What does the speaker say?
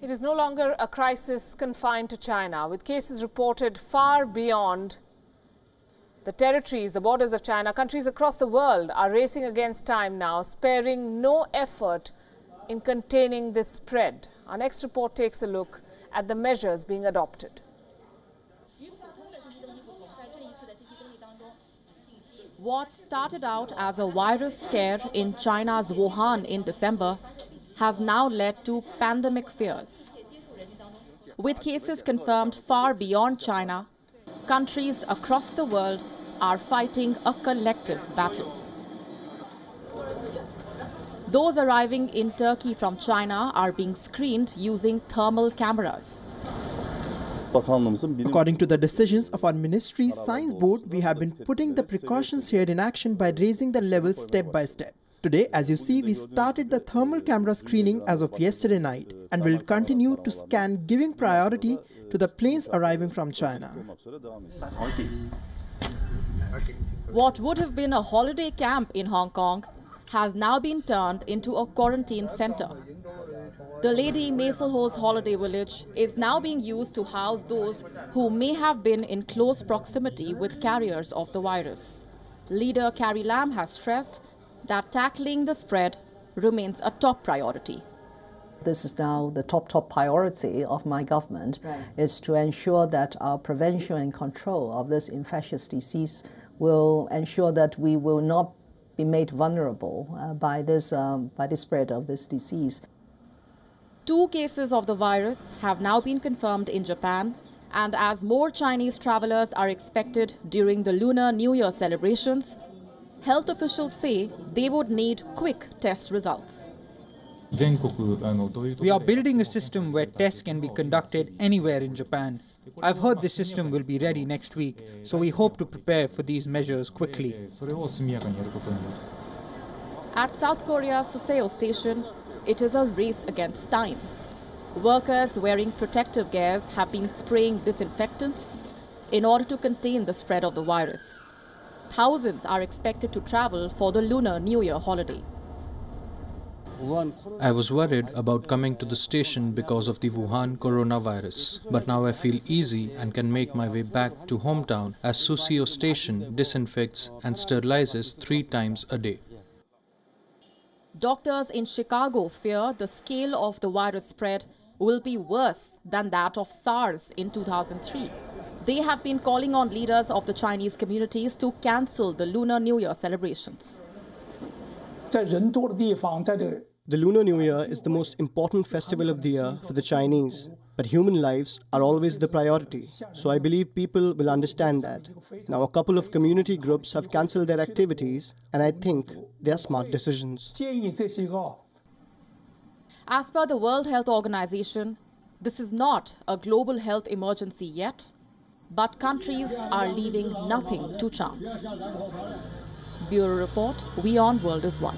It is no longer a crisis confined to China, with cases reported far beyond the territories, the borders of China. Countries across the world are racing against time now, sparing no effort in containing this spread. Our next report takes a look at the measures being adopted. What started out as a virus scare in China's Wuhan in December has now led to pandemic fears. With cases confirmed far beyond China, countries across the world are fighting a collective battle. Those arriving in Turkey from China are being screened using thermal cameras. According to the decisions of our ministry's science board, we have been putting the precautions here in action by raising the levels step by step. Today, as you see, we started the thermal camera screening as of yesterday night and will continue to scan, giving priority to the planes arriving from China. What would have been a holiday camp in Hong Kong has now been turned into a quarantine center. The Lady Maisleho's holiday village is now being used to house those who may have been in close proximity with carriers of the virus. Leader Carrie Lam has stressed that tackling the spread remains a top priority. This is now the top priority of my government, is to ensure that our prevention and control of this infectious disease will ensure that we will not be made vulnerable by the spread of this disease. 2 cases of the virus have now been confirmed in Japan, and as more Chinese travelers are expected during the Lunar New Year celebrations, health officials say they would need quick test results. We are building a system where tests can be conducted anywhere in Japan. I've heard this system will be ready next week, so we hope to prepare for these measures quickly. At South Korea's Soseo station, it is a race against time. Workers wearing protective gears have been spraying disinfectants in order to contain the spread of the virus. Thousands are expected to travel for the Lunar New Year holiday. I was worried about coming to the station because of the Wuhan coronavirus, but now I feel easy and can make my way back to hometown as Soseo station disinfects and sterilizes 3 times a day. Doctors in Chicago fear the scale of the virus spread will be worse than that of SARS in 2003. They have been calling on leaders of the Chinese communities to cancel the Lunar New Year celebrations. The Lunar New Year is the most important festival of the year for the Chinese, but human lives are always the priority, so I believe people will understand that. Now a couple of community groups have cancelled their activities, and I think they are smart decisions. As per the World Health Organization, this is not a global health emergency yet, but countries are leaving nothing to chance. Bureau Report, WION World is One.